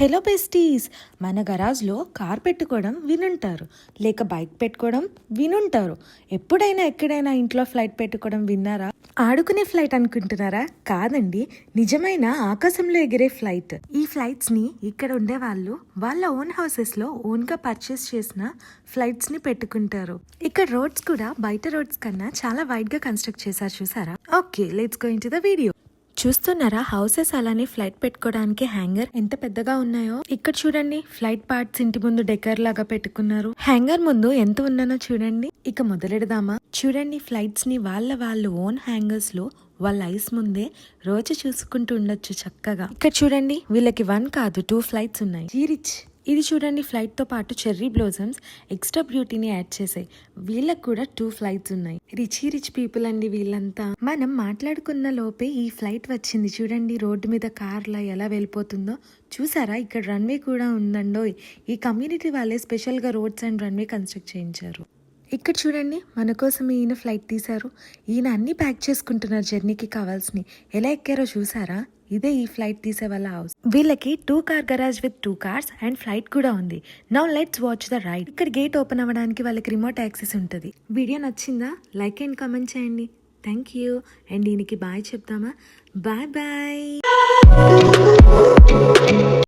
Hello besties, మన గరాజ్లో car పెట్టుకోవడం వినుంటారు, లేక బైక్ పెట్టుకోవడం వినుంటారు. ఎప్పుడైనా ఎక్కడైనా ఇంట్లో ఫ్లైట్ పెట్టుకోవడం విన్నారా? ఆడుకునే ఫ్లైట్ అనుకుంటున్నారా? కాదండి, నిజమైన ఆకాశంలో ఎగిరే ఫ్లైట్. ఈ ఫ్లైట్స్ని ఇక్కడ ఉండే వాళ్ళు వాళ్ళ ఓన్ హౌసెస్లో ఓన్గా పర్చేస్ చేసిన ఫ్లైట్స్ని పెట్టుకుంటారు. ఇక్కడ రోడ్స్ కూడా బయట రోడ్స్ కన్నా చాలా వైడ్గా కన్స్ట్రక్ట్ చేశారు, చూసారా? Okay, let's go into the video. చూస్తున్నారా, హౌసెస్ అలానే ఫ్లైట్ పెట్టుకోవడానికి హ్యాంగర్ ఎంత పెద్దగా ఉన్నాయో. ఇక్కడ చూడండి, ఫ్లైట్ పార్ట్స్ ఇంటి ముందు డెకర్ లాగా పెట్టుకున్నారు. హ్యాంగర్ ముందు ఎంత ఉన్నానో చూడండి. ఇక మొదలెడదామా? చూడండి, ఫ్లైట్స్ ని వాళ్ళు ఓన్ హ్యాంగర్స్ లో వాళ్ళ ఐస్ ముందే రోజు చూసుకుంటూ ఉండొచ్చు చక్కగా. ఇక్కడ చూడండి, వీళ్ళకి 1 కాదు 2 ఫ్లైట్స్ ఉన్నాయి. రిచ్. ఇది చూడండి, ఫ్లైట్ తో పాటు చెర్రీ బ్లోజమ్స్ ఎక్స్ట్రా బ్యూటీని యాడ్ చేసాయి. వీళ్ళకి కూడా 2 ఫ్లైట్స్ ఉన్నాయి. రిచ్ పీపుల్ అండి వీళ్ళంతా. మనం మాట్లాడుకున్న లోపే ఈ ఫ్లైట్ వచ్చింది. చూడండి, రోడ్డు మీద కార్లా ఎలా వెళ్ళిపోతుందో చూసారా? ఇక్కడ రన్వే కూడా ఉందండో. ఈ కమ్యూనిటీ వాళ్ళే స్పెషల్ గా రోడ్స్ అండ్ రన్వే కన్స్ట్రక్ట్ చేయించారు. ఇక్కడ చూడండి, మన కోసం ఈయన ఫ్లైట్ తీశారు. ఈయన అన్ని ప్యాక్ చేసుకుంటున్నారు జర్నీకి కావాల్సినవి. ఎలా ఎక్కారో చూసారా? ఇదే ఈ ఫ్లైట్ తీసే వాళ్ళ హౌస్. వీళ్ళకి 2 car garage with 2 cars and flight కూడా ఉంది. Now let's watch the ride. ఇక్కడ గేట్ ఓపెన్ అవ్వడానికి వాళ్ళకి రిమోట్ యాక్సెస్ ఉంటుంది. వీడియో నచ్చిందా? లైక్ అండ్ కామెంట్ చేయండి. Thank you. అండ్ దీనికి బాయ్ చెప్తామా? Bye bye.